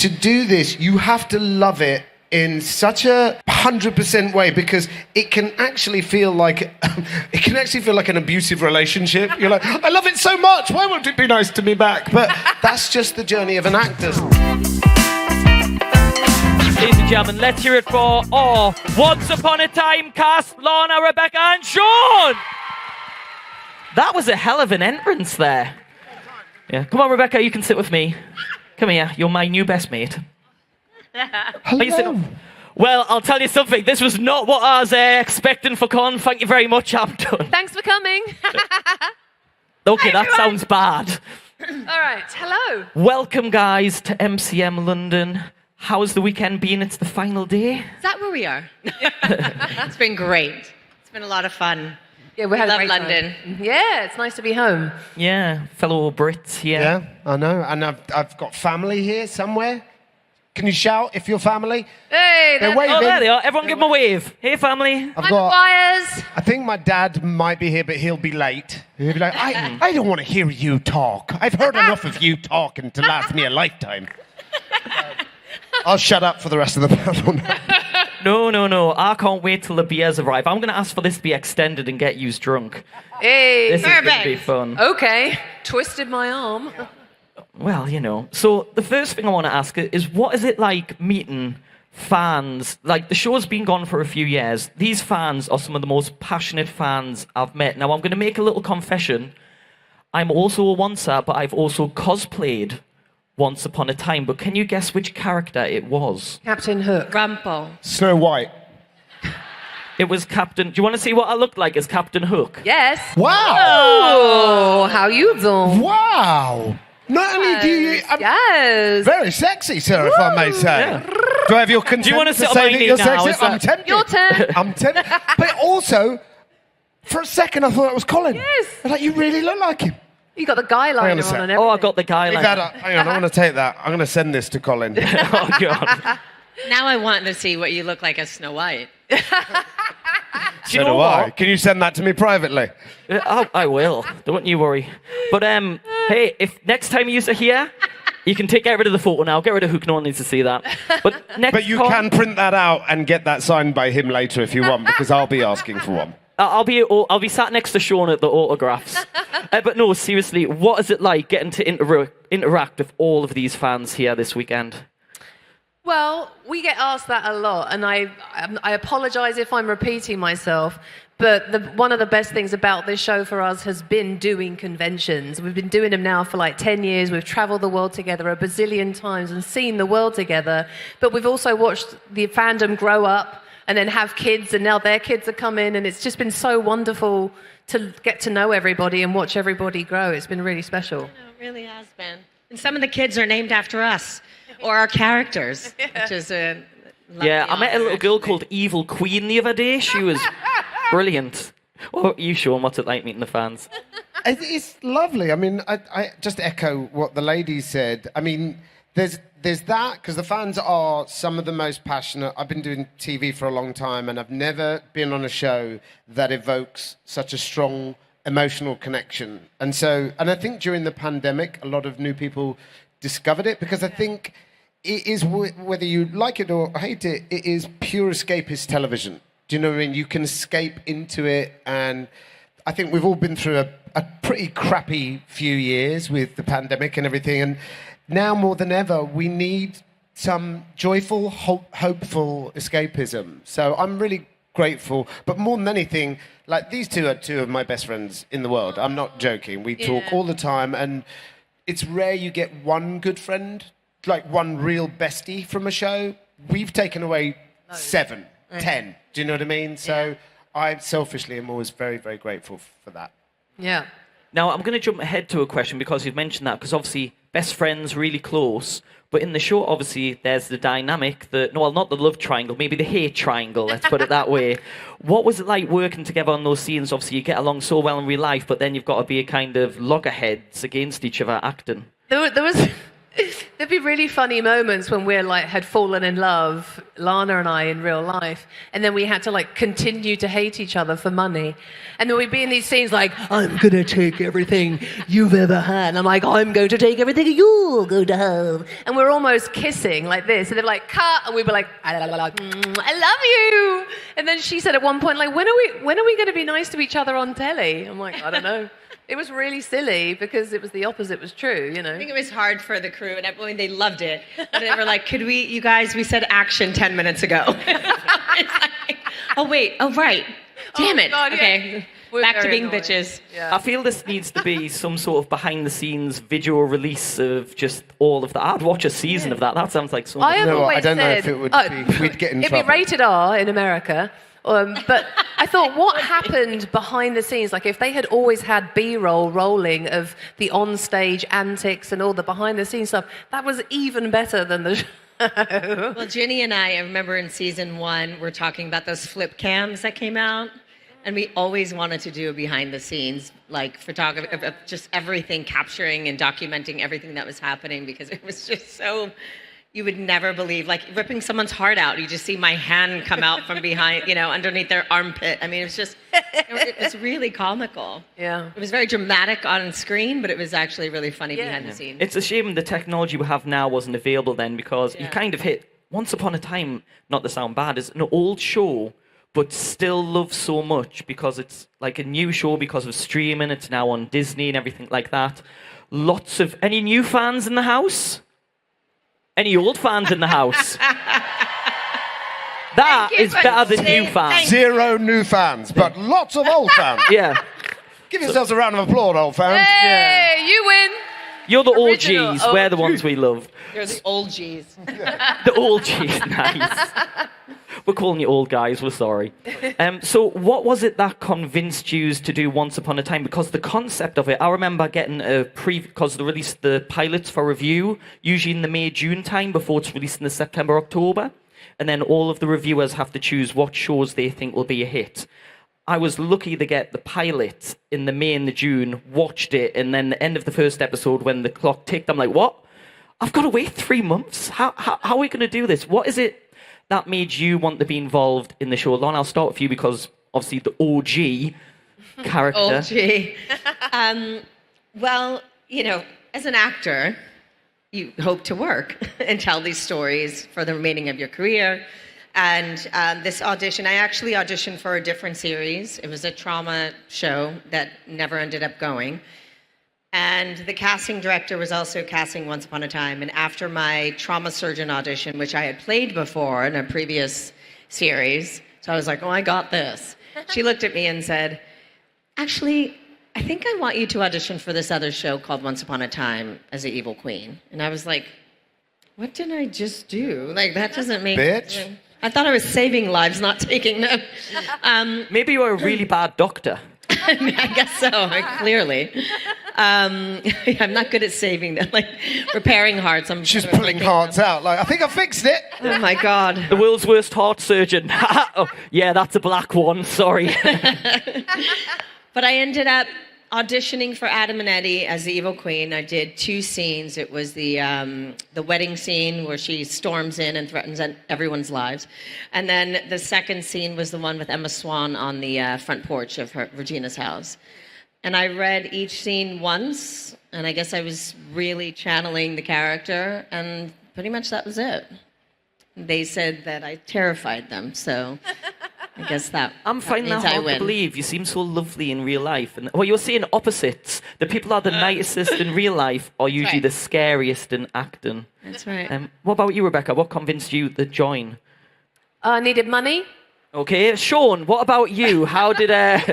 to do this, you have to love it in such a 100% way, because it can actually feel like an abusive relationship. You're like, I love it so much, why won't it be nice to me back? But that's just the journey of an actor. Ladies and gentlemen, let's hear it for Once Upon a Time cast, Lana, Rebecca and Sean! That was a hell of an entrance there. Yeah, come on, Rebecca, you can sit with me. Come here, you're my new best mate. Hello. Well, I'll tell you something. This was not what I was expecting for Con. Thank you very much, I'm done. Thanks for coming. Okay, Hi, that sounds bad. All right, hello. Welcome, guys, to MCM London. How's the weekend been? It's the final day. Is that where we are? It's been great. It's been a lot of fun. Yeah, we love London. Yeah, it's nice to be home. Yeah, fellow Brits here. Yeah, I know. And I've got family here somewhere. Can you shout if you're family? Hey, They're waving. Oh, there they are. Everyone give them a wave. Hey, family. I've Hi, got. Maguires. I think my dad might be here, but he'll be late. He'll be like, I don't want to hear you talk. I've heard enough of you talking to last me a lifetime. I'll shut up for the rest of the panel now. No. I can't wait till the beers arrive. I'm going to ask for this to be extended and get you drunk. Hey, This is going to be fun. Okay, twisted my arm. Well, you know. So the first thing I want to ask is, what is it like meeting fans? Like, the show's been gone for a few years. These fans are some of the most passionate fans I've met. Now, I'm going to make a little confession. I'm also a oncer, but I've also cosplayed Once Upon a Time. But can you guess which character it was? Captain Hook. Rumple. Snow White. It was Captain... Do you want to see what I looked like as Captain Hook? Yes. Wow. Oh, how you doing? Wow. Not only do you... Yes. Very sexy, sir, if I may say. Yeah. Do I have your consent? Do you want to sit on say my that knee you're now? sexy? Is that- I'm tempted. Your turn. I'm tempted. But also, for a second, I thought it was Colin. Yes. I was like, you really look like him. You got the guy liner on sec. and everything. Oh, I got the guy Leave like... that up. Hang on, I'm going to take that. I'm going to send this to Colin. Oh, God. Now I want to see what you look like as Snow White. Do you So know do I. what? Can you send that to me privately? I will. Don't you worry. But, hey, if next time you're here, you can get rid of the photo now. Get rid of Hook. No one needs to see that. But next But you can print that out and get that signed by him later if you want, because I'll be asking for one. I'll be sat next to Sean at the autographs. But no, seriously, what is it like getting to interact with all of these fans here this weekend? Well, we get asked that a lot, and I apologise if I'm repeating myself, but one of the best things about this show for us has been doing conventions. We've been doing them now for like 10 years. We've travelled the world together a bazillion times and seen the world together, but we've also watched the fandom grow up and then have kids, and now their kids are coming, and it's just been so wonderful to get to know everybody and watch everybody grow. It's been really special. No, it really has been. And some of the kids are named after us or our characters, which is a lovely Yeah, I met a little honor, girl actually. called Evil Queen the other day. She was brilliant. What are you, Sean? What's it like meeting the fans? It's lovely. I mean, I just echo what the lady said. I mean, there's that, because the fans are some of the most passionate. I've been doing TV for a long time, and I've never been on a show that evokes such a strong emotional connection. And I think during the pandemic, a lot of new people discovered it, because I think it is, whether you like it or hate it, it is pure escapist television. Do you know what I mean? You can escape into it, and I think we've all been through a pretty crappy few years with the pandemic and everything, and now more than ever, we need some joyful, hopeful escapism. So I'm really grateful, but more than anything, like, these two are two of my best friends in the world. I'm not joking. We talk all the time, and it's rare you get one good friend, like one real bestie from a show. We've taken away 7, 10. Do you know what I mean? So I selfishly am always very, very grateful for that. Yeah. Now, I'm going to jump ahead to a question because you've mentioned that, because obviously best friends, really close. But in the show, obviously, there's the dynamic, not the love triangle, maybe the hate triangle, let's put it that way. What was it like working together on those scenes? Obviously, you get along so well in real life, but then you've got to be a kind of loggerheads against each other acting. There was there'd be really funny moments when we're like had fallen in love, Lana and I, in real life, and then we had to like continue to hate each other for money, and then we'd be in these scenes like, I'm gonna take everything you've ever had, and I'm like, I'm going to take everything you're going to have, and we're almost kissing like this, and they're like, cut, and we'd be like, I love you, and then she said at one point, like, when are we going to be nice to each other on telly? I'm like, I don't know. It was really silly because it was the opposite was true, you know. I think it was hard for the crew, and everyone, they loved it. And they were like, you guys, we said action 10 minutes ago. Like, oh, wait, oh, right. Damn it. God, okay, yeah. back to Very being annoying. bitches. Yeah. I feel this needs to be some sort of behind-the-scenes video release of just all of that. I'd watch a season of that. That sounds like something. I have You know what, always I don't know if said- it would be. We'd get in It'd trouble. be rated R in America. But I thought, what happened behind the scenes? Like, if they had always had B-roll rolling of the on-stage antics and all the behind-the-scenes stuff, that was even better than the show. Well, Ginny and I remember in season 1, we're talking about those flip cams that came out. And we always wanted to do a behind the scenes, like photography, of just everything, capturing and documenting everything that was happening, because it was just so, you would never believe, like ripping someone's heart out. You just see my hand come out from behind, underneath their armpit. I mean, it was just, it was really comical. Yeah. It was very dramatic on screen, but it was actually really funny behind the scenes. It's a shame the technology we have now wasn't available then, because you Yeah. kind of hit Once Upon a Time, not to sound bad, is an old show, but still loved so much because it's like a new show because of streaming. It's now on Disney and everything like that. Any new fans in the house? Any old fans in the house? That Thank you is for better than new saying fans. Zero new fans, but lots of old fans. Yeah. Give yourselves a round of applause, old fans. Hey, you win. You're the Original OGs. We're the OGs. ones we love. You're the old G's. The old G's, nice. We're calling you old guys, we're sorry. So what was it that convinced you to do Once Upon a Time? Because the concept of it, I remember getting because they released the pilots for review, usually in the May-June time before it's released in the September-October. And then all of the reviewers have to choose what shows they think will be a hit. I was lucky to get the pilot in the May and the June, watched it, and then the end of the first episode when the clock ticked, I'm like, what? I've got to wait 3 months? How are we going to do this? What is it that made you want to be involved in the show? Lon, I'll start with you because obviously the OG character. Old G. Well, as an actor, you hope to work and tell these stories for the remaining of your career. And this audition, I actually auditioned for a different series. It was a trauma show that never ended up going. And the casting director was also casting Once Upon a Time. And after my trauma surgeon audition, which I had played before in a previous series, so I was like, oh, I got this. She looked at me and said, actually, I think I want you to audition for this other show called Once Upon a Time as the evil queen. And I was like, what did I just do? Like, that doesn't make Bitch. sense. I thought I was saving lives, not taking them. Maybe you were a really bad doctor. I guess so, clearly. I'm not good at saving them, like repairing hearts. She's pulling hearts out. Like, I think I fixed it. Oh my God. The world's worst heart surgeon. Oh, yeah, that's a black one. Sorry. But I ended up auditioning for Adam and Eddie as the evil queen. I did 2 scenes. It was the wedding scene where she storms in and threatens everyone's lives. And then the second scene was the one with Emma Swan on the front porch of Regina's house. And I read each scene once, and I guess I was really channeling the character, and pretty much that was it. They said that I terrified them, so I guess I'm finding means that I hard to win. believe. You seem so lovely in real life. And well, you're saying opposites. The people are the nicest in real life are usually right. the scariest in acting. That's right. What about you, Rebecca? What convinced you to join? I needed money. Okay, Sean, what about you? How did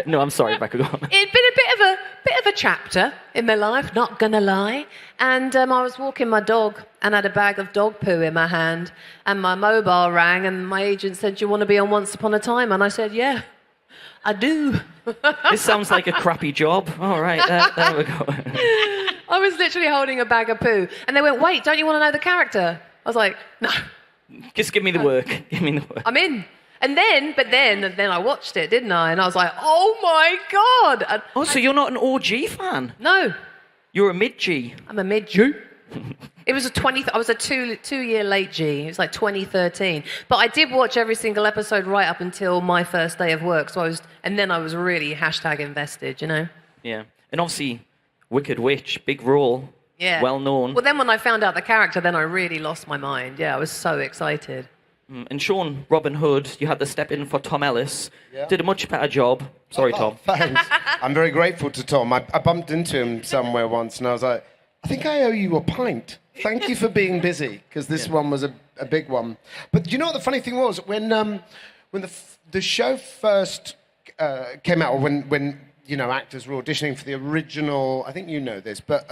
No, I'm sorry, Rebecca, go on. It'd been a bit of a chapter in my life, not gonna lie. And I was walking my dog and had a bag of dog poo in my hand, and my mobile rang, and my agent said, "Do you want to be on Once Upon a Time?" And I said, "Yeah, I do." This sounds like a crappy job. All right, there we go. I was literally holding a bag of poo, and they went, "Wait, don't you want to know the character?" I was like, "No, Just give me the work. Give me the work. I'm in." And then I watched it, didn't I? And I was like, "Oh my God!" Oh, so you're not an OG fan? No, You're a mid-G. I'm a mid-Jew. It was I was a two-year late G. It was like 2013. But I did watch every single episode right up until my first day of work. And then I was really #invested, you know? Yeah. And obviously, Wicked Witch, big role. Yeah. Well known. Well, then when I found out the character, then I really lost my mind. Yeah, I was so excited. And Sean, Robin Hood, you had to step in for Tom Ellis. Yeah. Did a much better job. Sorry, Tom. Thanks. I'm very grateful to Tom. I bumped into him somewhere once, and I was like, I think I owe you a pint. Thank you for being busy, because this one was a big one. But you know what the funny thing was? When the show first came out, or when actors were auditioning for the original, I think you know this, but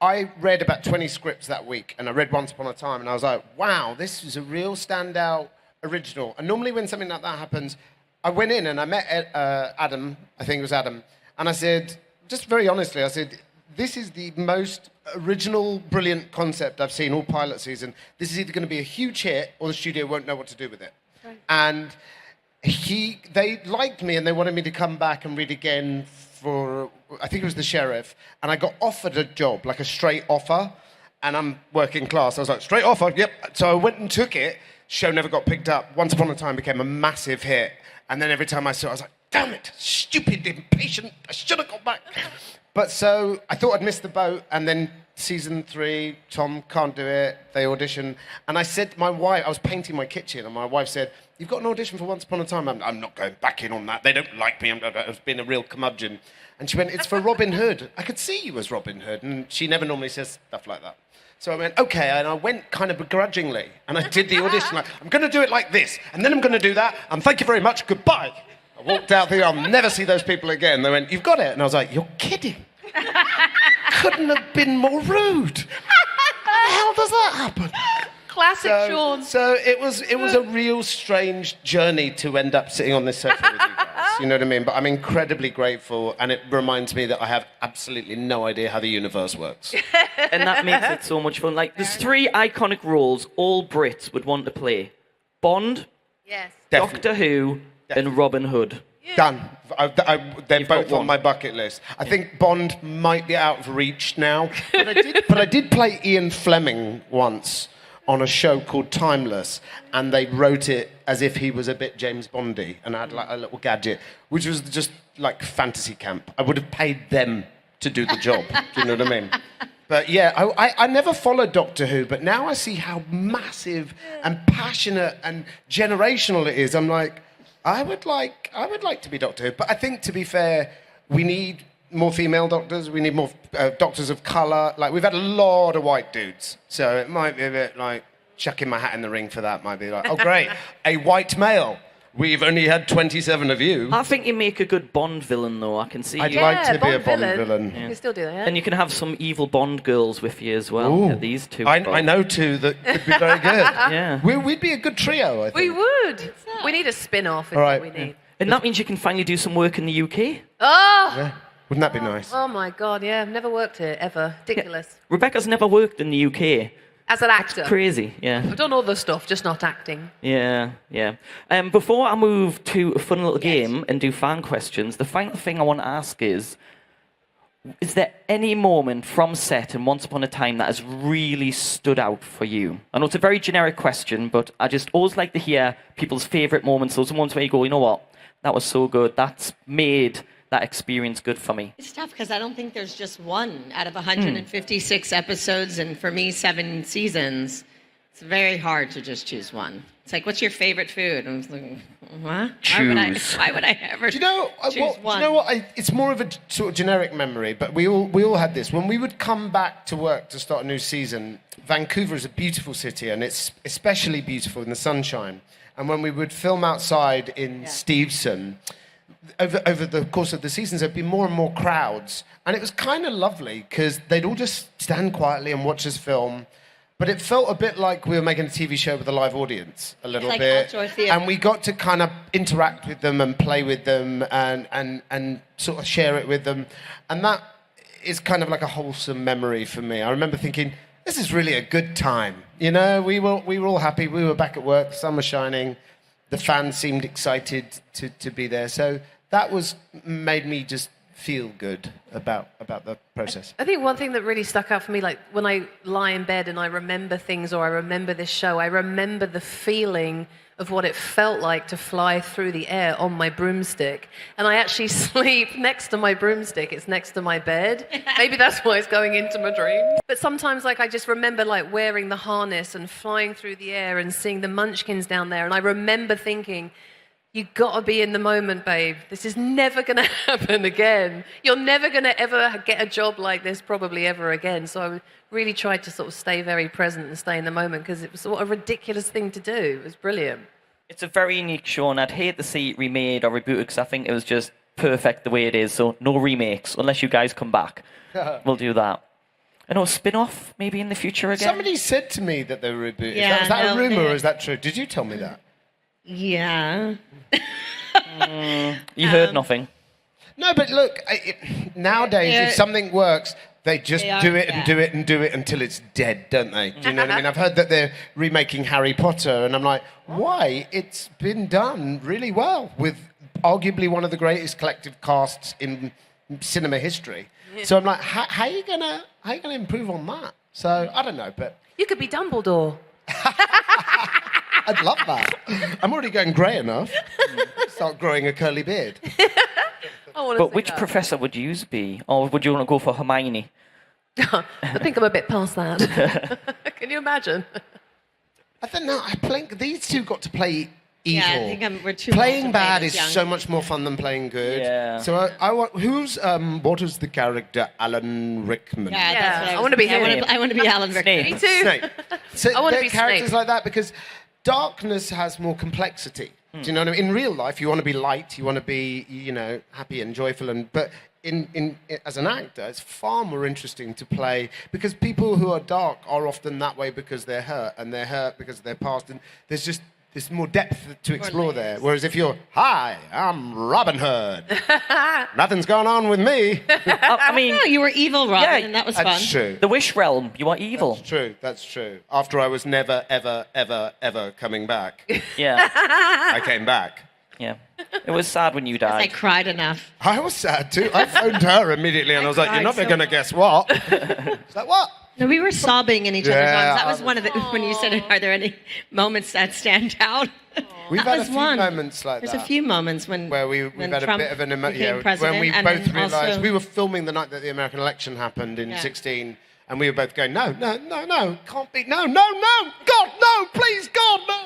I read about 20 scripts that week, and I read Once Upon a Time, and I was like, wow, this is a real standout original. And normally when something like that happens, I went in and I met Adam, I think it was Adam, and I said, just very honestly, I said, this is the most original, brilliant concept I've seen all pilot season. This is either going to be a huge hit or the studio won't know what to do with it. Right. And they liked me and they wanted me to come back and read again for, I think it was The Sheriff, and I got offered a job, like a straight offer, and I'm working class. I was like, straight offer, yep. So I went and took it. Show never got picked up. Once Upon a Time became a massive hit. And then every time I saw it, I was like, damn it, stupid, impatient, I should have gone back. But so I thought I'd missed the boat, and then season 3, Tom can't do it, they audition. And I said to my wife, I was painting my kitchen, and my wife said, you've got an audition for Once Upon a Time. I'm not going back in on that. They don't like me. I've been a real curmudgeon. And she went, it's for Robin Hood. I could see you as Robin Hood. And she never normally says stuff like that. So I went, okay, and I went kind of begrudgingly, and I did the audition. Like, I'm going to do it like this, and then I'm going to do that, and thank you very much, goodbye. I walked out there, I'll never see those people again. They went, you've got it. And I was like, you're kidding. Couldn't have been more rude. How the hell does that happen? Classic Sean. So it was a real strange journey to end up sitting on this sofa with you guys. You know what I mean? But I'm incredibly grateful, and it reminds me that I have absolutely no idea how the universe works. And that makes it so much fun. Like, there's 3 iconic roles all Brits would want to play. Bond, Yes. Doctor Who, and Robin Hood. Done. They're You've both got on one. my bucket list. I think Bond might be out of reach now. But I did play Ian Fleming once on a show called Timeless, and they wrote it as if he was a bit James Bondy, and I had like a little gadget, which was just like fantasy camp. I would have paid them to do the job. Do you know what I mean? But yeah, I never followed Doctor Who, but now I see how massive and passionate and generational it is. I'm like, I would like to be Doctor Who, but I think, to be fair, we need more female doctors. We need more doctors of colour. Like, we've had a lot of white dudes, so it might be a bit like chucking my hat in the ring for that. Might be like, oh great, a white male. We've only had 27 of you. I think you make a good Bond villain, though. I can see I'd you. like to be a Bond villain. villain. You can still do that, yeah? And you can have some evil Bond girls with you as well. Ooh. Yeah, these two. I know two that could be very good. Yeah. We'd be a good trio, I think. We would. We need a spin-off is All right. what we need. And that means you can finally do some work in the UK. Oh! Yeah. Wouldn't that be nice? Oh my God, yeah. I've never worked here, ever. Ridiculous. Rebecca's never worked in the UK. As an actor. Crazy, yeah. I've done all the stuff, just not acting. Yeah. Before I move to a fun little game and do fan questions, the final thing I want to ask is there any moment from set and Once Upon a Time that has really stood out for you? I know it's a very generic question, but I just always like to hear people's favourite moments, those moments where you go, you know what, that was so good, that's made that experience good for me. It's tough because I don't think there's just one out of 156 episodes, and for me, 7 seasons. It's very hard to just choose one. It's like, what's your favorite food? And I was like, what? Choose. Why would I ever Do you know choose one? Do you know what? It's more of a sort of generic memory, but we all had this. When we would come back to work to start a new season, Vancouver is a beautiful city, and it's especially beautiful in the sunshine. And when we would film outside in Steveston, over the course of the seasons, there'd be more and more crowds. And it was kind of lovely because they'd all just stand quietly and watch us film. But it felt a bit like we were making a TV show with a live audience, a little like bit. outdoor theatre. And we got to kind of interact with them and play with them and sort of share it with them. And that is kind of like a wholesome memory for me. I remember thinking, this is really a good time. You know, we were all happy. We were back at work, the sun was shining. The fans seemed excited to be there. So that made me just feel good about the process? I think one thing that really stuck out for me, like when I lie in bed and I remember things or I remember this show, I remember the feeling of what it felt like to fly through the air on my broomstick. And I actually sleep next to my broomstick. It's next to my bed. Maybe that's why it's going into my dreams. But sometimes like I just remember like wearing the harness and flying through the air and seeing the munchkins down there. And I remember thinking, you got to be in the moment, babe. This is never going to happen again. You're never going to ever get a job like this probably ever again. So I really tried to sort of stay very present and stay in the moment because it was sort of a ridiculous thing to do. It was brilliant. It's a very unique show, and I'd hate to see it remade or rebooted because I think it was just perfect the way it is. So no remakes, unless you guys come back. We'll do that. I know, spin-off maybe in the future again? Somebody said to me that they were rebooted. Yeah, Is that a no, rumour or is that true? Did you tell me that? Yeah. You heard nothing. No, but look, nowadays, if something works, they just do it and do it and do it until it's dead, don't they? Do you know what I mean? I've heard that they're remaking Harry Potter, and I'm like, why? It's been done really well with arguably one of the greatest collective casts in cinema history. So I'm like, how are you gonna improve on that? So I don't know, but You could be Dumbledore. I'd love that. I'm already going grey enough. Start growing a curly beard. But which professor would you be? Or would you want to go for Hermione? I think I'm a bit past that. Can you imagine? I don't know. I think these two got to play evil. Yeah, I think we're too playing old to bad play is this young. so much more fun than playing good. Yeah. So I want what is the character Alan Rickman? Yeah, Yeah, that's what I wanna be thinking. him. I want to be Alan Rickman. Me too. Snape. So I wanna they're be characters Snape. like that because darkness has more complexity. Do you know what I mean? In real life, you want to be light, you want to be, happy and joyful, but in as an actor, it's far more interesting to play because people who are dark are often that way because they're hurt, and they're hurt because of their past, and there's more depth to explore there. Whereas if you're, hi, I'm Robin Hood, nothing's going on with me. I mean, No, you were evil, Robin, Yeah, and that was fun. That's true. the Wish Realm, you are evil. That's true. After I was never, ever, ever, ever coming back, Yeah, I came back. yeah. It was sad when you I died. cried enough. I was sad too. I phoned her immediately and I was like, you're never going to guess what. She's like, what? No, we were sobbing in each other's Yeah, arms. That was one of the, when you said, are there any moments that stand out? We've That had a was few one. moments like There's that. a few moments when Where we've when had Trump a bit of an became president, when we and both then realised also- we were filming the night that the American election happened in Yeah. 16, and we were both going, no, can't be, no, God, no, please, God, no.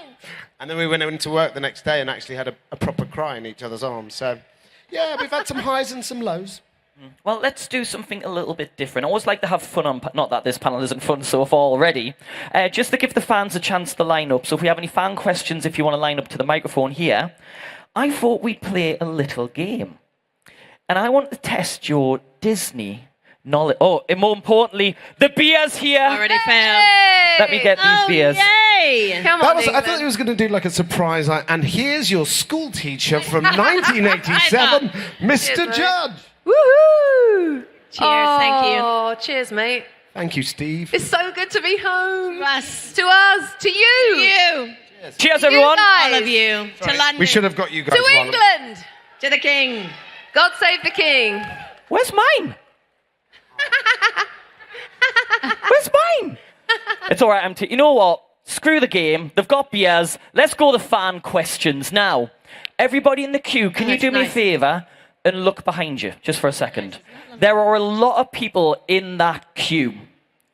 And then we went into work the next day and actually had a proper cry in each other's arms. So, yeah, we've had some highs and some lows. Well, let's do something a little bit different. I always like to have fun on... Not that this panel isn't fun so far already. Just to give the fans a chance to line up. So if we have any fan questions, if you want to line up to the microphone here, I thought we'd play a little game. And I want to test your Disney knowledge. Oh, and more importantly, the beer's here. already failed. Let me get these beers. Yay! Come That on, was, I thought England. he was going to do like a surprise, and here's your school teacher from 1987, Mr. Cheers, mate. Judge. Woohoo! Cheers, thank you. Oh, cheers, mate. Thank you, Steve. It's so good to be home. To us. To us. To you. You. Cheers, You everyone. guys. All of you. To London. We should have got you guys To one. England. To the king. God save the king. Where's mine? Where's mine? It's all right, MT. You know what? Screw the game. They've got beers. Let's go to fan questions now. Everybody in the queue, can you That's do me a nice. favour and look behind you just for a second? There are a lot of people in that queue,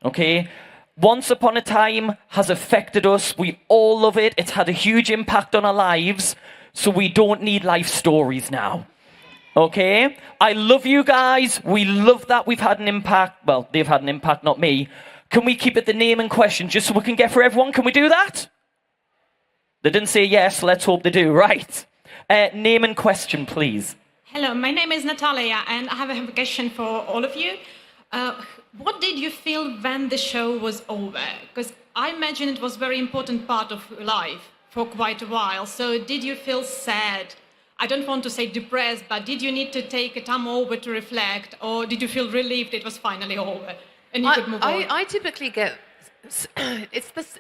okay? Once Upon a Time has affected us. We all love it. It's had a huge impact on our lives, so we don't need life stories now. Okay? I love you guys. We love that we've had an impact. Well, they've had an impact, not me. Can we keep it the name in question just so we can get for everyone? Can we do that? They didn't say yes. Let's hope they do. Right. Name in question, please. Hello, my name is Natalia, and I have a question for all of you. What did you feel when the show was over? Because I imagine it was a very important part of your life for quite a while. So did you feel sad? I don't want to say depressed, but did you need to take a time over to reflect, or did you feel relieved it was finally over and you could move on? I typically get... It's this...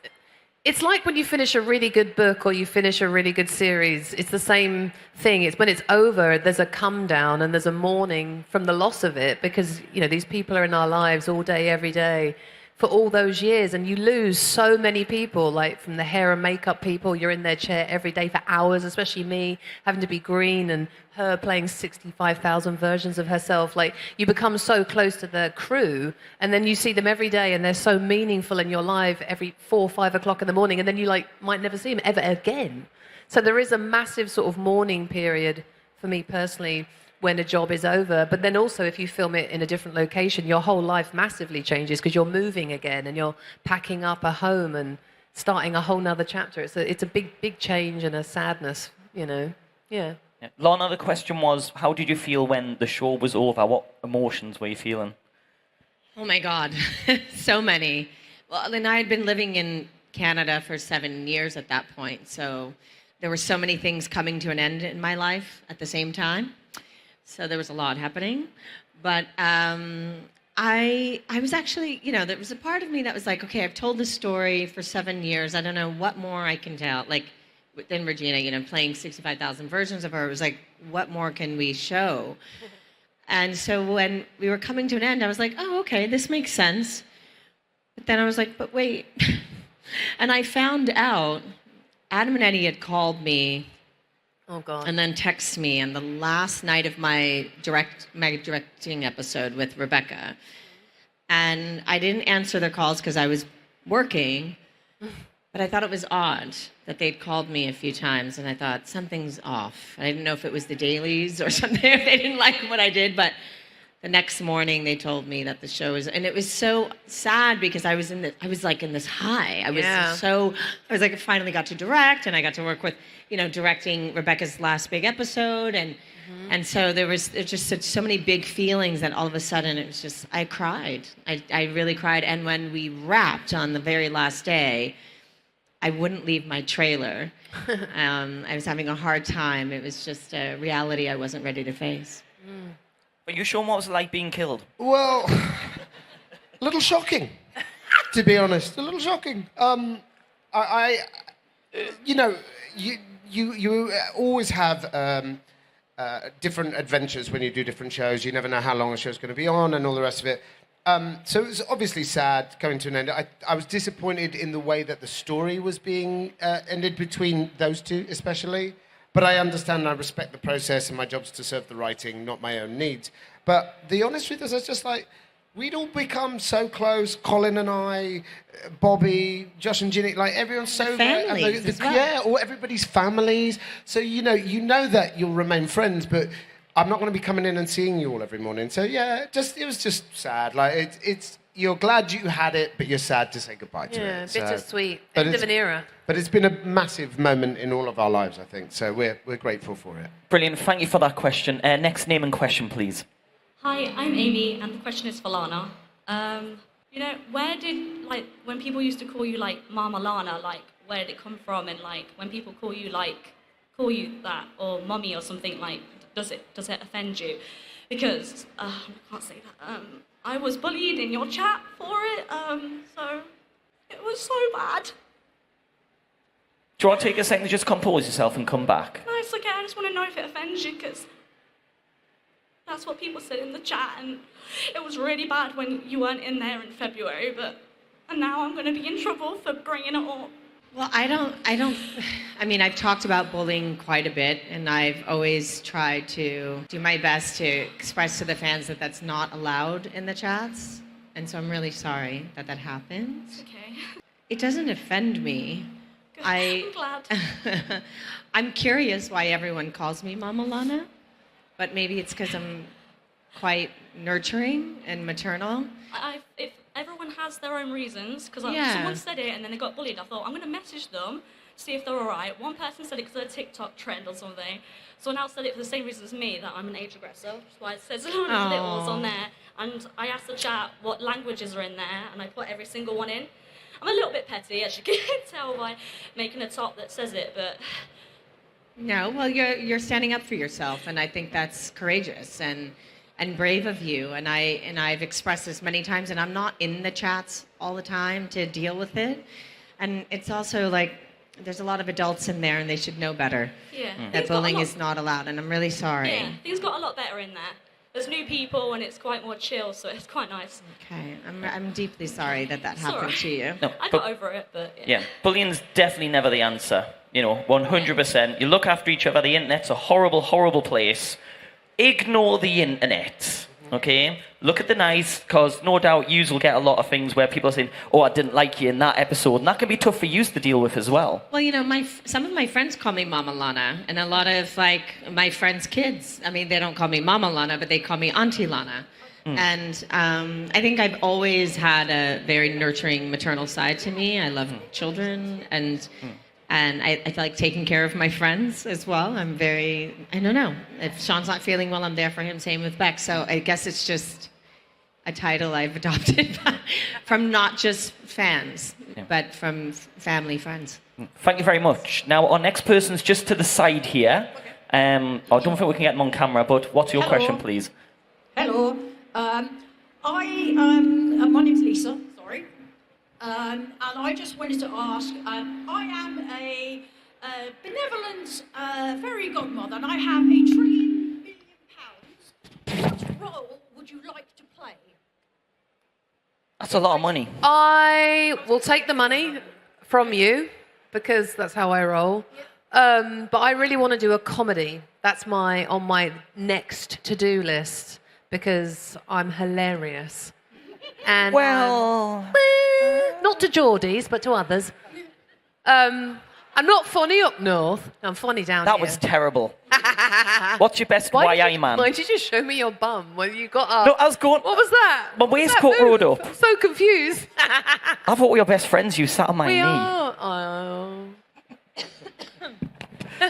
It's like when you finish a really good book or you finish a really good series. It's the same thing. It's when it's over, there's a come down and there's a mourning from the loss of it because, these people are in our lives all day, every day for all those years. And you lose so many people, like from the hair and makeup people. You're in their chair every day for hours, especially me, having to be green and her playing 65,000 versions of herself. Like, you become so close to the crew and then you see them every day and they're so meaningful in your life every 4 or 5 o'clock in the morning, and then you might never see them ever again. So there is a massive sort of mourning period for me personally when a job is over. But then also if you film it in a different location, your whole life massively changes because you're moving again and you're packing up a home and starting a whole nother chapter. It's a big change and a sadness, Yeah. Yeah. Lana, the question was, how did you feel when the show was over? What emotions were you feeling? Oh my God, so many. Well, and I had been living in Canada for 7 years at that point, so there were so many things coming to an end in my life at the same time. So there was a lot happening. But I was actually, there was a part of me that was like, okay, I've told this story for 7 years. I don't know what more I can tell. Like, then Regina, playing 65,000 versions of her, it was like, what more can we show? And so when we were coming to an end, I was like, oh, okay, this makes sense. But then I was like, but wait. And I found out Adam and Eddie had called me. Oh, God. And then texted me on the last night of my directing episode with Rebecca. And I didn't answer their calls because I was working. But I thought it was odd that they'd called me a few times, and I thought, something's off. I didn't know if it was the dailies or something, if they didn't like what I did, but the next morning they told me that the show was, and it was so sad because I was like in this high. I finally got to direct, and I got to work with, directing Rebecca's last big episode, and so there's just so many big feelings that all of a sudden it was just, I cried. I really cried, and when we wrapped on the very last day, I wouldn't leave my trailer. I was having a hard time. It was just a reality I wasn't ready to face. Are you sure what it was like being killed? Well, a little shocking, to be honest. A little shocking. You always have different adventures when you do different shows. You never know how long a show's going to be on and all the rest of it. So it was obviously sad coming to an end. I was disappointed in the way that the story was being ended between those two, especially. But I understand and I respect the process, and my job's to serve the writing, not my own needs. But the honest truth is, it's just like, we'd all become so close. Colin and I, Bobby, Josh and Ginny, like everyone's so families as well. Yeah, or everybody's families. So you know that you'll remain friends, but I'm not going to be coming in and seeing you all every morning. So yeah, it was just sad. Like it's you're glad you had it, but you're sad to say goodbye to it. Yeah, So, bittersweet. but End of an era. But it's been a massive moment in all of our lives, I think. So we're grateful for it. Brilliant. Thank you for that question. Next name and question, please. Hi, I'm Amy, and the question is for Lana. Where did, when people used to call you, Mama Lana, where did it come from? And, when people call you that, or Mummy or something, does it offend you? Because, I can't say that, I was bullied in your chat for it, so it was so bad. Do you want to take a second to just compose yourself and come back? No, it's okay, I just want to know if it offends you, because that's what people said in the chat, and it was really bad when you weren't in there in February, and now I'm going to be in trouble for bringing it up. Well, I've talked about bullying quite a bit, and I've always tried to do my best to express to the fans that that's not allowed in the chats, and so I'm really sorry that happens. Okay. It doesn't offend me. Good. I'm glad. I'm curious why everyone calls me Mama Lana, but maybe it's because I'm quite nurturing and maternal. If everyone has their own reasons, because Yeah. someone said it and then they got bullied, I thought, I'm going to message them, see if they're all right. One person said it because of a TikTok trend or something. Someone else said it for the same reason as me, that I'm an age aggressor, which is why it says littles on there. And I asked the chat what languages are in there, and I put every single one in. I'm a little bit petty, as you can tell by making a top that says it, but... No, well, you're standing up for yourself, and I think that's courageous and brave of you. And I've expressed this many times, and I'm not in the chats all the time to deal with it. And it's also like, there's a lot of adults in there and they should know better. Yeah. That bullying is not allowed, and I'm really sorry. Yeah, things got a lot better in there. There's new people and it's quite more chill, so it's quite nice. Okay, I'm deeply sorry that happened to you. No, I got over it, but yeah, bullying's definitely never the answer. 100%. You look after each other. The internet's a horrible, horrible place. Ignore the internet, okay? Look at the nice, because no doubt yous will get a lot of things where people are saying, oh, I didn't like you in that episode, and that can be tough for yous to deal with as well. Well, some of my friends call me Mama Lana, and a lot of, my friends' kids, I mean, they don't call me Mama Lana, but they call me Auntie Lana. And I think I've always had a very nurturing maternal side to me. I love children, and I like taking care of my friends as well. I don't know. If Sean's not feeling well, I'm there for him. Same with Beck. So I guess it's just a title I've adopted from not just fans, but from family friends. Thank you very much. Now, our next person's just to the side here. I don't think we can get them on camera, but what's your question, please? Hello. My name's Lisa, sorry. And I just wanted to ask, I am a benevolent fairy godmother, and I have £1 trillion. What role would you like to play? That's a lot of money. I will take the money from you because that's how I roll. But I really want to do a comedy. That's on my next to-do list because I'm hilarious. And not to Geordies, but to others. I'm not funny up north. I'm funny down here. That was terrible. What's your best YI man? Why did you just show me your bum when you got up? No, I was going... What was that? My waistcoat rode up. I'm so confused. I thought we were your best friends. You sat on my knee. Are. Oh.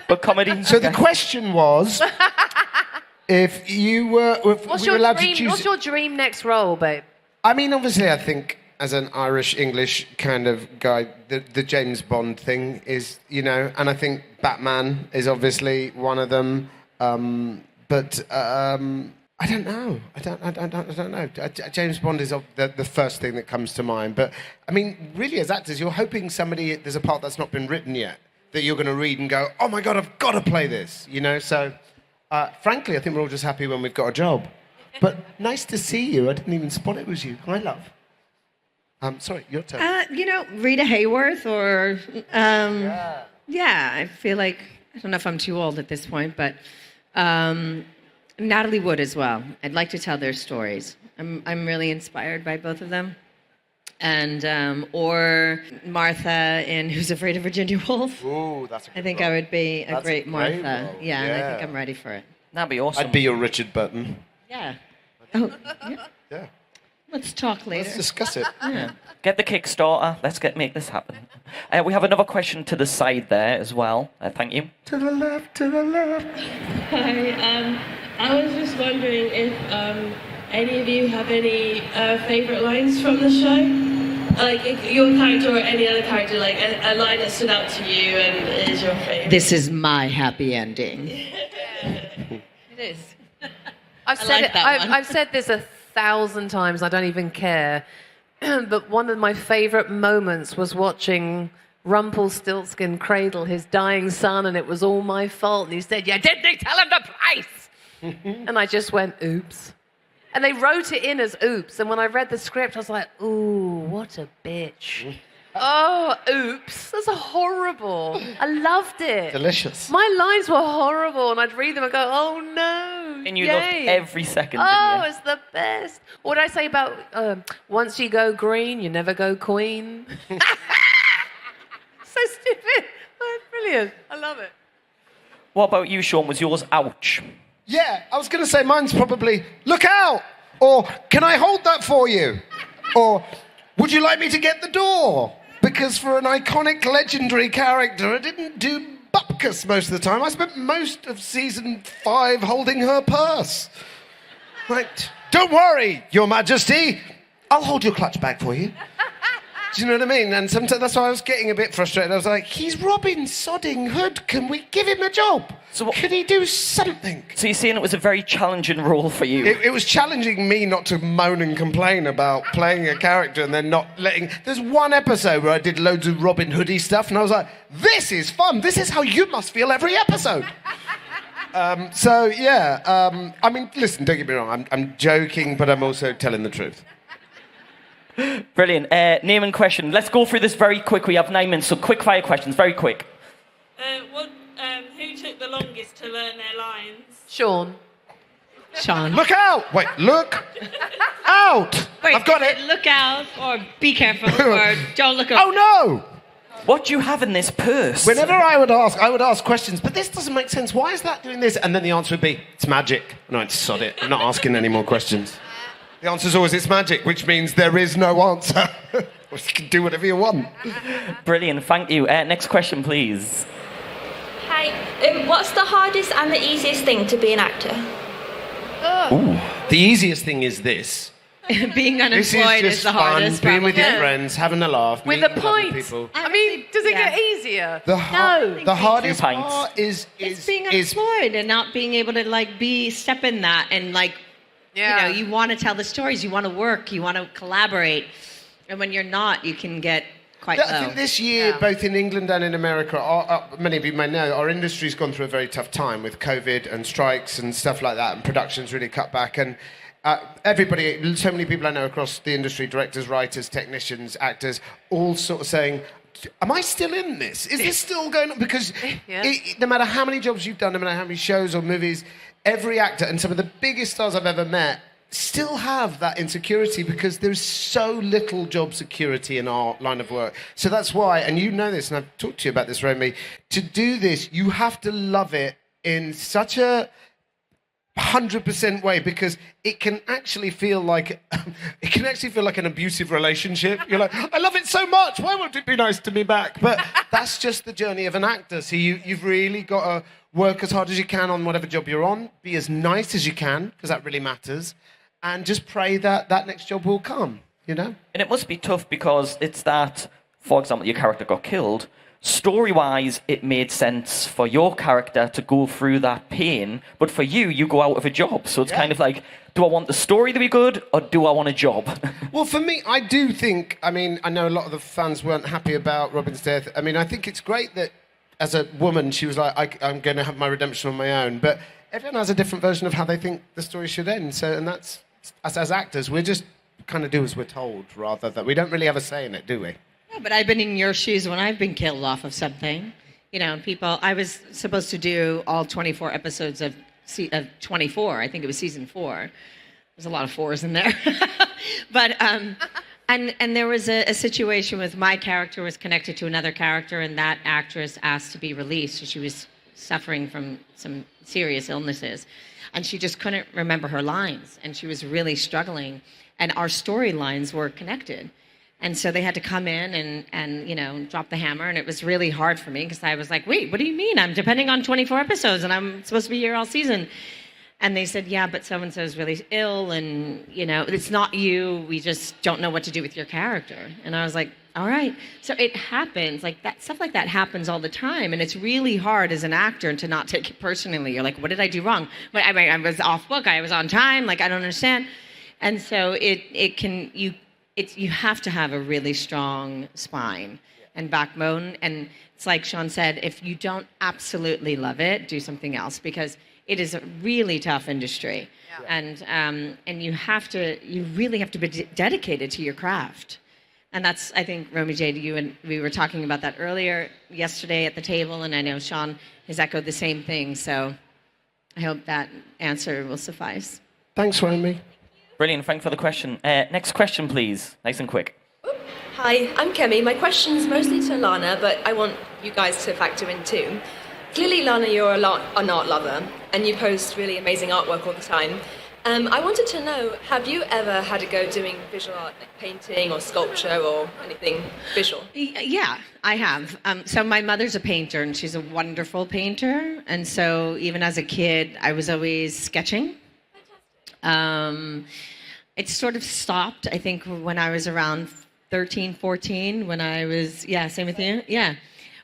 But comedy... So the question was, if you were... What's your dream next role, babe? I mean, obviously, I think as an Irish-English kind of guy, the James Bond thing is, and I think Batman is obviously one of them. But I don't know. I don't know. James Bond is the first thing that comes to mind. But, I mean, really, as actors, you're hoping there's a part that's not been written yet that you're going to read and go, oh, my God, I've got to play this, So, frankly, I think we're all just happy when we've got a job. But nice to see you. I didn't even spot it was you. Hi, love. Sorry, your turn. Rita Hayworth or... I feel like... I don't know if I'm too old at this point, but Natalie Wood as well. I'd like to tell their stories. I'm really inspired by both of them. And or Martha in Who's Afraid of Virginia Woolf. Ooh, that's a good I think role. I would be a great Martha. Role. Yeah, and I think I'm ready for it. That'd be awesome. I'd be your Richard Burton. Yeah. Oh, yeah. Yeah. Let's talk later. Let's discuss it. Yeah. Get the Kickstarter. Let's make this happen. We have another question to the side there as well. Thank you. To the left, to the left. Hi, I was just wondering if any of you have any favourite lines from the show? Like your character or any other character, like a line that stood out to you and is your favourite? This is my happy ending. It is. I like that one. I've said this 1,000 times. I don't even care. But one of my favourite moments was watching Rumpelstiltskin cradle his dying son, and it was all my fault. And he said, "You didn't tell him the price." And I just went, "Oops." And they wrote it in as "oops." And when I read the script, I was like, "Ooh, what a bitch." Oh, oops. That's horrible. I loved it. Delicious. My lines were horrible, and I'd read them and go, oh, no. And you yay. loved every second, Oh, didn't you? it's the best. What did I say about once you go green, you never go queen? So stupid. Oh, brilliant. I love it. What about you, Sean? Was yours ouch? Yeah, I was going to say mine's probably, look out! Or, can I hold that for you? Or, would you like me to get the door? Because for an iconic, legendary character, I didn't do bupkis most of the time. I spent most of season 5 holding her purse. Like, don't worry, Your Majesty. I'll hold your clutch bag for you. Do you know what I mean? And sometimes that's why I was getting a bit frustrated. I was like, he's Robin Sodding Hood. Can we give him a job? Could he do something? So you're saying it was a very challenging role for you? It was challenging me not to moan and complain about playing a character and then not letting... There's one episode where I did loads of Robin Hoodie stuff and I was like, this is fun. This is how you must feel every episode. I mean, listen, don't get me wrong. I'm joking, but I'm also telling the truth. Brilliant. Name and question. Let's go through this very quick. We have 9 minutes, so quick fire questions, very quick. Who took the longest to learn their lines? Sean. Look out! Wait, look out! Wait, I've got it. Look out, or be careful, or don't look up. Oh no! What do you have in this purse? Whenever I would ask questions, but this doesn't make sense. Why is that doing this? And then the answer would be, it's magic. No, it's sod it. I'm not asking any more questions. The answer is always, it's magic, which means there is no answer. You can do whatever you want. Brilliant, thank you. Next question, please. Hi, what's the hardest and the easiest thing to be an actor? Ooh. The easiest thing is this. Being unemployed is the hardest. Being with your friends, having a laugh, With meeting a other pint. people. I mean, does it get easier? The hardest part is being unemployed and not being able to step in that and you want to tell the stories, you want to work, you want to collaborate, and when you're not, you can get quite low. I think this year, both in England and in America, many of you may know, our industry's gone through a very tough time with COVID and strikes and stuff like that, and production's really cut back. And everybody, so many people I know across the industry, directors, writers, technicians, actors, all sort of saying, am I still in this? Is this still going on? Because no matter how many jobs you've done, no matter how many shows or movies, every actor, and some of the biggest stars I've ever met, still have that insecurity because there's so little job security in our line of work. So that's why, and you know this, and I've talked to you about this, Romy, to do this, you have to love it in such a 100% way, because it can actually feel like an abusive relationship. You're like, I love it so much, why won't it be nice to me back? But that's just the journey of an actor. So you've really got to work as hard as you can on whatever job you're on, be as nice as you can, because that really matters, and just pray that that next job will come, you know? And it must be tough because it's that, for example, your character got killed. Story-wise, it made sense for your character to go through that pain, but for you, you go out of a job. So it's kind of like, do I want the story to be good, or do I want a job? Well, for me, I do think, I mean, I know a lot of the fans weren't happy about Robin's death. I mean, I think it's great that as a woman, she was like, I'm going to have my redemption on my own. But everyone has a different version of how they think the story should end. So, and that's, us as actors, we're just kind of do as we're told, rather than, we don't really have a say in it, do we? No, but I've been in your shoes when I've been killed off of something. You know, I was supposed to do all 24 episodes of 24. I think it was season 4. There's a lot of 4s in there. But, and there was a situation with my character was connected to another character, and that actress asked to be released. She was suffering from some serious illnesses, and she just couldn't remember her lines, and she was really struggling, and our storylines were connected. And so they had to come in and you know, drop the hammer, and it was really hard for me because I was like, wait, what do you mean? I'm depending on 24 episodes, and I'm supposed to be here all season. And they said, yeah, but so-and-so is really ill, and, you know, it's not you. We just don't know what to do with your character. And I was like, all right. So it happens. Like, that stuff like that happens all the time, and it's really hard as an actor to not take it personally. You're like, what did I do wrong? But I was off book. I was on time. Like, I don't understand. And so you have to have a really strong spine and backbone. And it's like Sean said, if you don't absolutely love it, do something else, because it is a really tough industry. Yeah. And you really have to be dedicated to your craft. And that's, I think, Romy J, you and we were talking about that earlier yesterday at the table, and I know Sean has echoed the same thing. So I hope that answer will suffice. Thanks, Romy. Brilliant, thanks for the question. Next question, please. Nice and quick. Hi, I'm Kemi. My question's mostly to Lana, but I want you guys to factor in too. Clearly, Lana, you're an art lover, and you post really amazing artwork all the time. I wanted to know, have you ever had a go doing visual art, like painting or sculpture or anything visual? Yeah, I have. So my mother's a painter, and she's a wonderful painter. And so even as a kid, I was always sketching. It sort of stopped, I think, when I was around 13, 14, when I was, yeah, same with you? Yeah.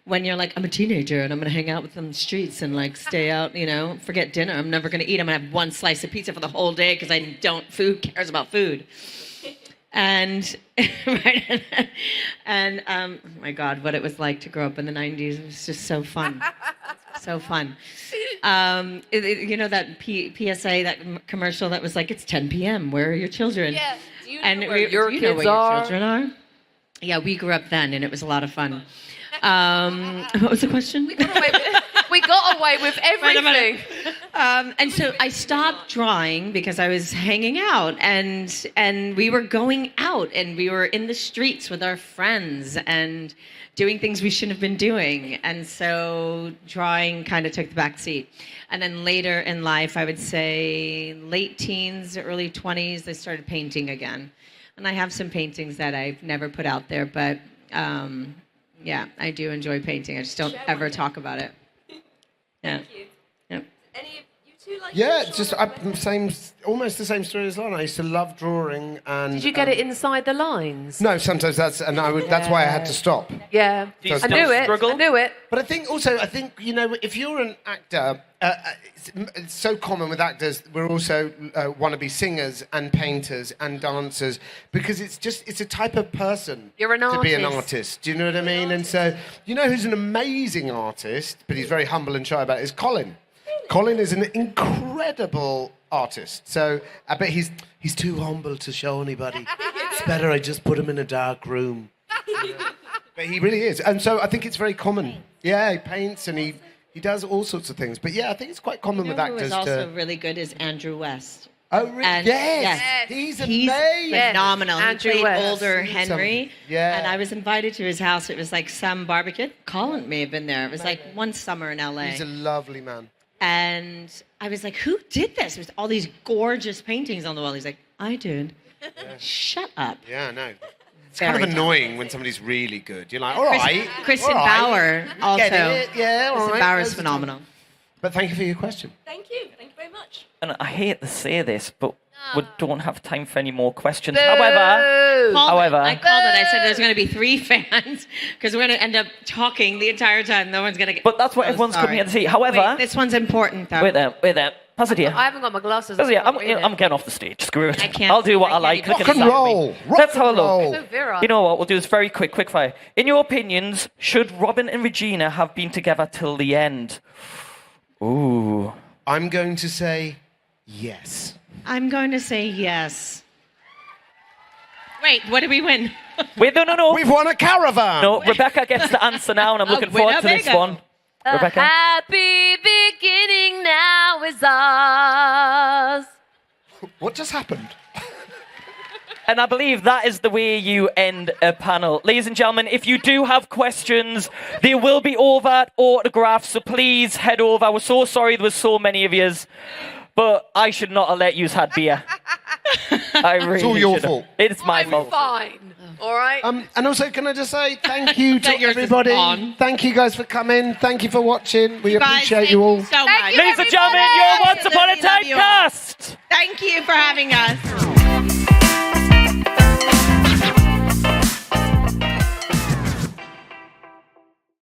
When you're like, I'm a teenager and I'm going to hang out with them in the streets and like stay out, you know, forget dinner. I'm never going to eat. I'm going to have one slice of pizza for the whole day because food cares about food. And, right, and oh my God, what it was like to grow up in the 90s. It was just so fun. So fun. You know that PSA, that commercial that was like, it's 10 p.m. Where are your children? Yeah. Do you know And where we- your do you know kids where are? your children are? Yeah, we grew up then, and it was a lot of fun. What was the question? We got away with everything. And so I stopped drawing because I was hanging out, and we were going out, and we were in the streets with our friends and doing things we shouldn't have been doing. And so drawing kind of took the back seat. And then later in life, I would say late teens, early 20s, I started painting again. And I have some paintings that I've never put out there, but yeah, I do enjoy painting. I just don't ever talk about it. Yeah. Thank you. Yep. Any of you two like? Yeah, to just almost the same story as Lana. I used to love drawing, and Did you get it inside the lines? No, sometimes that's why I had to stop. Yeah. Do you I still knew it. struggle? I knew it. But I think you know, if you're an actor, it's so common with actors. We're also wannabe singers and painters and dancers because it's a type of person You're an to be an artist. artist. Do you know what I mean? And so you know who's an amazing artist, but he's very humble and shy about it, is Colin. Colin is an incredible artist. So I bet he's too humble to show anybody. It's better I just put him in a dark room. But he really is. And so I think it's very common. Yeah, he paints and he does all sorts of things. But yeah, I think it's quite common with Who actors is also to... really good is Andrew West. Oh, really? And- Yes. yes. He's He's amazing. phenomenal. Andrew He played West. older Henry. Yeah. And I was invited to his house. It was like some barbecue. Colin may have been there. It was like one summer in LA. He's a lovely man. And I was like, who did this? With all these gorgeous paintings on the wall. He's like, I did. Shut up. Yeah, I know. It's Very kind of annoying when somebody's really good. You're like, all right. Kristen all right. Bauer also. Get it? Yeah, all Kristen right. Bauer is Those are- phenomenal. But thank you for your question. Thank you. Thank you very much. And I hate to say this, but we don't have time for any more questions. Boo. However, I called it. I said there's going to be 3 fans because we're going to end up talking the entire time. No one's going to get... but that's what everyone's coming here to see. However, Wait, this one's important, though. wait there. Pass it here. I haven't got my glasses. Pass it here. I can't read it. I'm getting off the stage. Screw it. I can't- I'll do what I I like. can't Look Rock at and the roll. Let's have a look. roll. So Vera. You know what? We'll do this very quick fire. In your opinions, should Robin and Regina have been together till the end? Ooh. I'm going to say yes. I'm going to say yes. Wait, what did we win? Wait, no. We've won a caravan. No, Rebecca gets the answer now, and I'm looking forward to this Winnebago. one. A Rebecca? happy beginning now is ours. What just happened? And I believe that is the way you end a panel. Ladies and gentlemen, if you do have questions, they will be over at autographs, so please head over. We're so sorry there was so many of yous, but I should not have let yous had beer. I really It's all your should have. fault. It's my I'm fault. fine. All right. And also, can I just say thank you to That yours is everybody. on. Thank you guys for coming. Thank you for watching. We Guys, appreciate thank you all. so Thank much. you, Ladies and gentlemen, everybody. you're Once Upon a Absolutely love Time you all. cast. Thank you for having us.